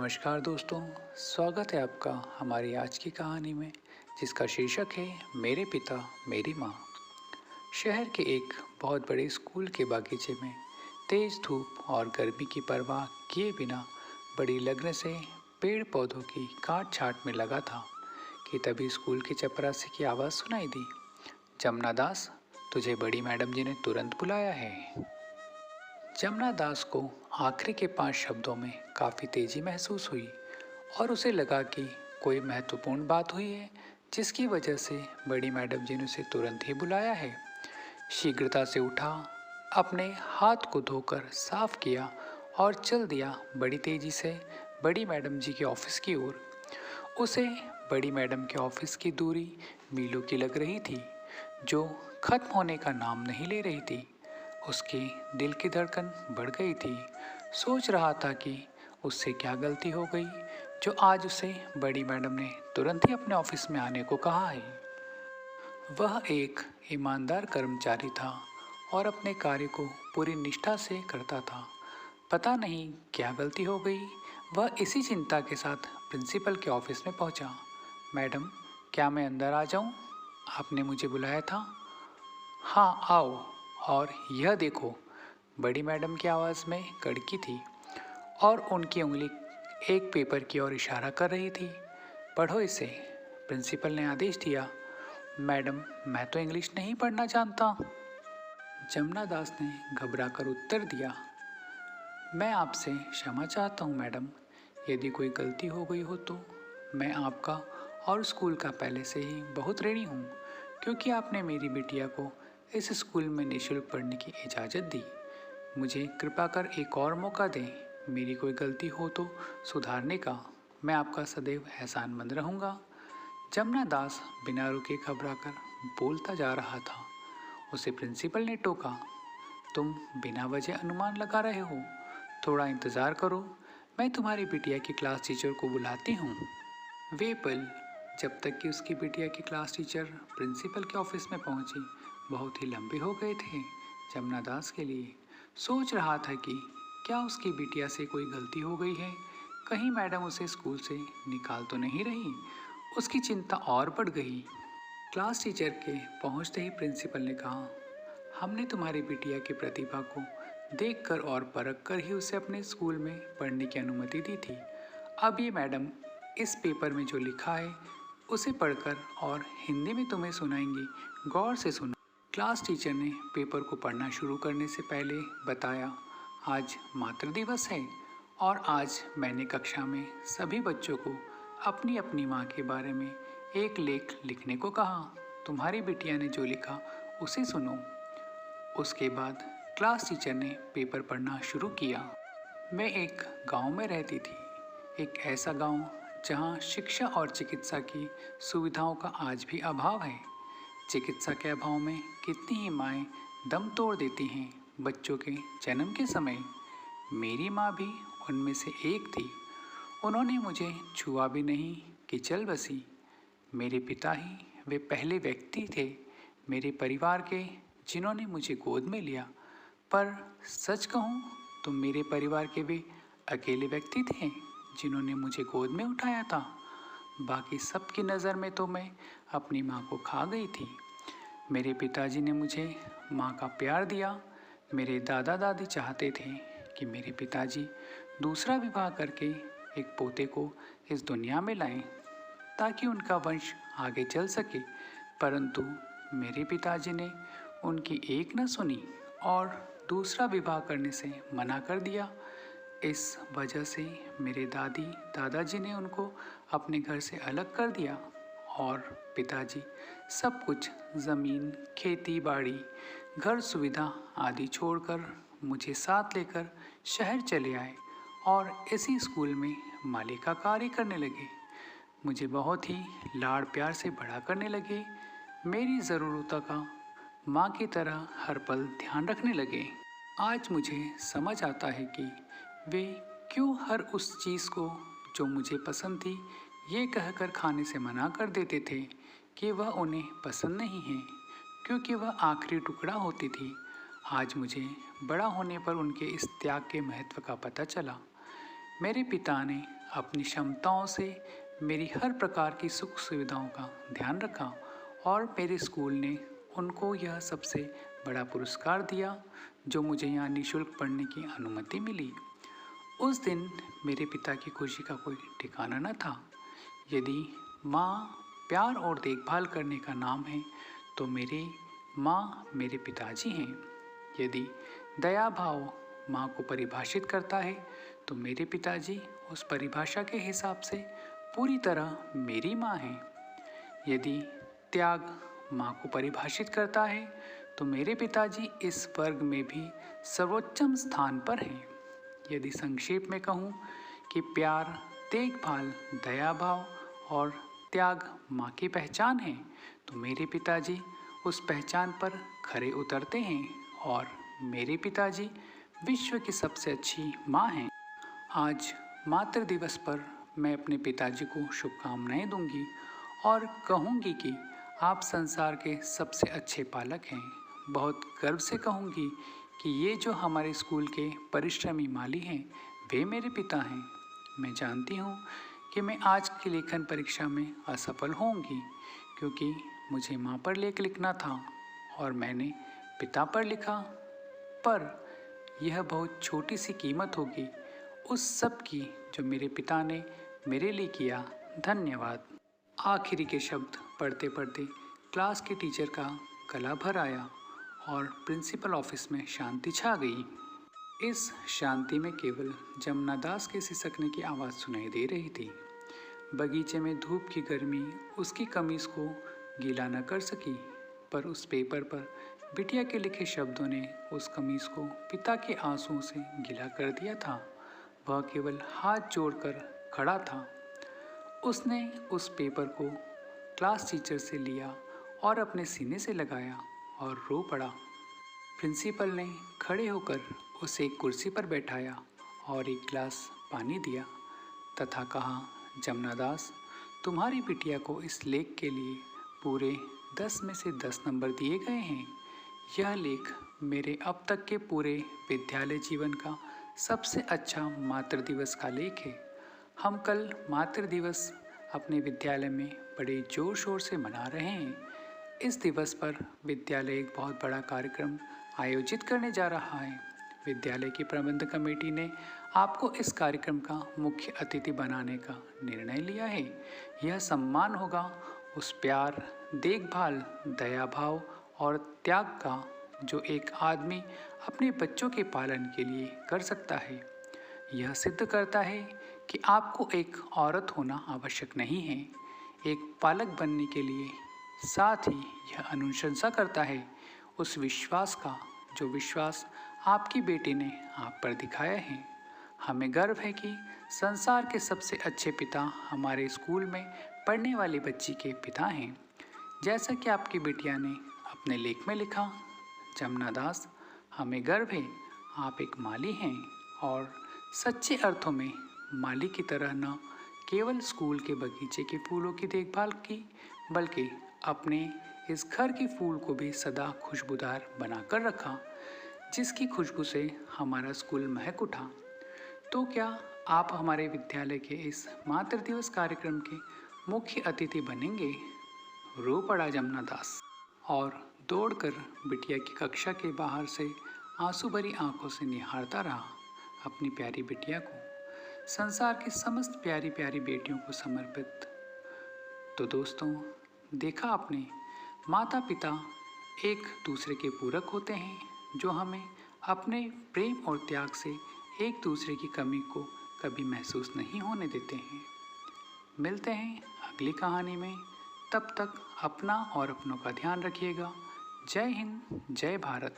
नमस्कार दोस्तों, स्वागत है आपका हमारी आज की कहानी में जिसका शीर्षक है मेरे पिता मेरी माँ। शहर के एक बहुत बड़े स्कूल के बागीचे में तेज धूप और गर्मी की परवाह किए बिना बड़ी लगन से पेड़ पौधों की काट छांट में लगा था कि तभी स्कूल की चपरासी की आवाज़ सुनाई दी। जमुना दास, तुझे बड़ी मैडम जी ने तुरंत बुलाया है। जमुना दास को आखिरी के 5 शब्दों में काफ़ी तेजी महसूस हुई और उसे लगा कि कोई महत्वपूर्ण बात हुई है जिसकी वजह से बड़ी मैडम जी ने उसे तुरंत ही बुलाया है। शीघ्रता से उठा, अपने हाथ को धोकर साफ किया और चल दिया बड़ी तेजी से बड़ी मैडम जी के ऑफिस की ओर। उसे बड़ी मैडम के ऑफिस की दूरी मीलों की लग रही थी, जो खत्म होने का नाम नहीं ले रही थी। उसके दिल की धड़कन बढ़ गई थी। सोच रहा था कि उससे क्या गलती हो गई जो आज उसे बड़ी मैडम ने तुरंत ही अपने ऑफिस में आने को कहा है। वह एक ईमानदार कर्मचारी था और अपने कार्य को पूरी निष्ठा से करता था। पता नहीं क्या गलती हो गई। वह इसी चिंता के साथ प्रिंसिपल के ऑफिस में पहुंचा। मैडम, क्या मैं अंदर आ जाऊं? आपने मुझे बुलाया था। हाँ, आओ। और यह देखो, बड़ी मैडम की आवाज़ में कड़की थी और उनकी उंगली एक पेपर की ओर इशारा कर रही थी। पढ़ो इसे, प्रिंसिपल ने आदेश दिया। मैडम, मैं तो इंग्लिश नहीं पढ़ना जानता। जमुना दास ने घबराकर उत्तर दिया। मैं आपसे क्षमा चाहता हूँ मैडम, यदि कोई गलती हो गई हो तो। मैं आपका और स्कूल का पहले से ही बहुत ऋणी हूँ, क्योंकि आपने मेरी बिटिया को इस स्कूल में निःशुल्क पढ़ने की इजाज़त दी। मुझे कृपा कर एक और मौका दें। मेरी कोई गलती हो तो सुधारने का मैं आपका सदैव एहसानमंद रहूँगा। जमुना दास बिना रुके घबराकर बोलता जा रहा था। उसे प्रिंसिपल ने टोका, तुम बिना वजह अनुमान लगा रहे हो। थोड़ा इंतज़ार करो, मैं तुम्हारी बिटिया की क्लास टीचर को बुलाती हूँ। वे पल, जब तक कि उसकी बिटिया की क्लास टीचर प्रिंसिपल के ऑफिस में पहुंची, बहुत ही लंबे हो गए थे जमुना दास के लिए। सोच रहा था कि क्या उसकी बिटिया से कोई गलती हो गई है, कहीं मैडम उसे स्कूल से निकाल तो नहीं रही। उसकी चिंता और बढ़ गई। क्लास टीचर के पहुंचते ही प्रिंसिपल ने कहा, हमने तुम्हारी बिटिया की प्रतिभा को देखकर और परख कर ही उसे अपने स्कूल में पढ़ने की अनुमति दी थी। अब ये मैडम इस पेपर में जो लिखा है उसे पढ़कर और हिंदी में तुम्हें सुनाएंगी, गौर से सुनो। क्लास टीचर ने पेपर को पढ़ना शुरू करने से पहले बताया, आज मातृ दिवस है और आज मैंने कक्षा में सभी बच्चों को अपनी अपनी माँ के बारे में एक लेख लिखने को कहा। तुम्हारी बिटिया ने जो लिखा उसे सुनो। उसके बाद क्लास टीचर ने पेपर पढ़ना शुरू किया। मैं एक गांव में रहती थी, एक ऐसा गांव जहां शिक्षा और चिकित्सा की सुविधाओं का आज भी अभाव है। चिकित्सा के अभाव में कितनी ही माएँ दम तोड़ देती हैं बच्चों के जन्म के समय। मेरी माँ भी उनमें से एक थी। उन्होंने मुझे छुआ भी नहीं कि चल बसी। मेरे पिता ही वे पहले व्यक्ति थे मेरे परिवार के जिन्होंने मुझे गोद में लिया। पर सच कहूँ तो मेरे परिवार के वे अकेले व्यक्ति थे जिन्होंने मुझे गोद में उठाया था। बाकी सबकी नज़र में तो मैं अपनी माँ को खा गई थी। मेरे पिताजी ने मुझे माँ का प्यार दिया। मेरे दादा दादी चाहते थे कि मेरे पिताजी दूसरा विवाह करके एक पोते को इस दुनिया में लाएं ताकि उनका वंश आगे चल सके, परंतु मेरे पिताजी ने उनकी एक न सुनी और दूसरा विवाह करने से मना कर दिया। इस वजह से मेरे दादी दादाजी ने उनको अपने घर से अलग कर दिया और पिताजी सब कुछ ज़मीन, खेती बाड़ी, घर सुविधा आदि छोड़कर मुझे साथ लेकर शहर चले आए और इसी स्कूल में माली का कार्य करने लगे। मुझे बहुत ही लाड़ प्यार से बड़ा करने लगे। मेरी ज़रूरतों का माँ की तरह हर पल ध्यान रखने लगे। आज मुझे समझ आता है कि वे क्यों हर उस चीज़ को जो मुझे पसंद थी ये कहकर खाने से मना कर देते थे कि वह उन्हें पसंद नहीं है, क्योंकि वह आखिरी टुकड़ा होती थी। आज मुझे बड़ा होने पर उनके इस त्याग के महत्व का पता चला। मेरे पिता ने अपनी क्षमताओं से मेरी हर प्रकार की सुख सुविधाओं का ध्यान रखा और मेरे स्कूल ने उनको यह सबसे बड़ा पुरस्कार दिया जो मुझे यहाँ निःशुल्क पढ़ने की अनुमति मिली। उस दिन मेरे पिता की खुशी का कोई ठिकाना न था। यदि माँ प्यार और देखभाल करने का नाम है तो मेरी माँ मेरे पिताजी हैं। यदि दया भाव माँ को परिभाषित करता है तो मेरे पिताजी उस परिभाषा के हिसाब से पूरी तरह मेरी माँ हैं। यदि त्याग माँ को परिभाषित करता है तो मेरे पिताजी इस वर्ग में भी सर्वोच्चम स्थान पर हैं। यदि संक्षेप में कहूँ कि प्यार, देखभाल, दया भाव और त्याग माँ की पहचान है तो मेरे पिताजी उस पहचान पर खरे उतरते हैं और मेरे पिताजी विश्व की सबसे अच्छी माँ हैं। आज मातृ दिवस पर मैं अपने पिताजी को शुभकामनाएं दूंगी और कहूंगी कि आप संसार के सबसे अच्छे पालक हैं। बहुत गर्व से कहूंगी कि ये जो हमारे स्कूल के परिश्रमी माली हैं वे मेरे पिता हैं। मैं जानती हूँ कि मैं आज की लेखन परीक्षा में असफल होंगी क्योंकि मुझे माँ पर लेख लिखना था और मैंने पिता पर लिखा, पर यह बहुत छोटी सी कीमत होगी उस सब की जो मेरे पिता ने मेरे लिए किया। धन्यवाद। आखिरी के शब्द पढ़ते पढ़ते क्लास के टीचर का गला भर आया और प्रिंसिपल ऑफिस में शांति छा गई। इस शांति में केवल जमुना दास के सिसकने की आवाज़ सुनाई दे रही थी। बगीचे में धूप की गर्मी उसकी कमीज को गीला न कर सकी, पर उस पेपर पर बिटिया के लिखे शब्दों ने उस कमीज को पिता के आंसुओं से गीला कर दिया था। वह केवल हाथ जोड़कर खड़ा था। उसने उस पेपर को क्लास टीचर से लिया और अपने सीने से लगाया और रो पड़ा। प्रिंसिपल ने खड़े होकर उसे एक कुर्सी पर बैठाया और एक गिलास पानी दिया तथा कहा, जमुना दास, तुम्हारी बिटिया को इस लेख के लिए पूरे 10 में से 10 नंबर दिए गए हैं। यह लेख मेरे अब तक के पूरे विद्यालय जीवन का सबसे अच्छा मातृ दिवस का लेख है। हम कल मातृ दिवस अपने विद्यालय में बड़े जोर शोर से मना रहे हैं। इस दिवस पर विद्यालय एक बहुत बड़ा कार्यक्रम आयोजित करने जा रहा है। विद्यालय की प्रबंध कमेटी ने आपको इस कार्यक्रम का मुख्य अतिथि बनाने का निर्णय लिया है। यह सम्मान होगा उस प्यार, देखभाल, दया भाव और त्याग का जो एक आदमी अपने बच्चों के पालन के लिए कर सकता है। यह सिद्ध करता है कि आपको एक औरत होना आवश्यक नहीं है एक पालक बनने के लिए। साथ ही यह अनुशंसा करता है उस विश्वास का जो विश्वास आपकी बेटी ने आप पर दिखाया है। हमें गर्व है कि संसार के सबसे अच्छे पिता हमारे स्कूल में पढ़ने वाली बच्ची के पिता हैं। जैसा कि आपकी बिटिया ने अपने लेख में लिखा, जमुना दास, हमें गर्व है आप एक माली हैं और सच्चे अर्थों में माली की तरह न केवल स्कूल के बगीचे के फूलों की देखभाल की, बल्कि अपने इस घर के फूल को भी सदा खुशबूदार बनाकर रखा, जिसकी खुशबू से हमारा स्कूल महक उठा। तो क्या आप हमारे विद्यालय के इस मातृ दिवस कार्यक्रम के मुख्य अतिथि बनेंगे? रो पड़ा जमुना दास और दौड़कर बिटिया की कक्षा के बाहर से आंसू भरी आंखों से निहारता रहा अपनी प्यारी बिटिया को, संसार की समस्त प्यारी प्यारी बेटियों को समर्पित। तो दोस्तों, देखा आपने, माता पिता एक दूसरे के पूरक होते हैं जो हमें अपने प्रेम और त्याग से एक दूसरे की कमी को कभी महसूस नहीं होने देते हैं। मिलते हैं अगली कहानी में। तब तक अपना और अपनों का ध्यान रखिएगा। जय हिंद, जय भारत।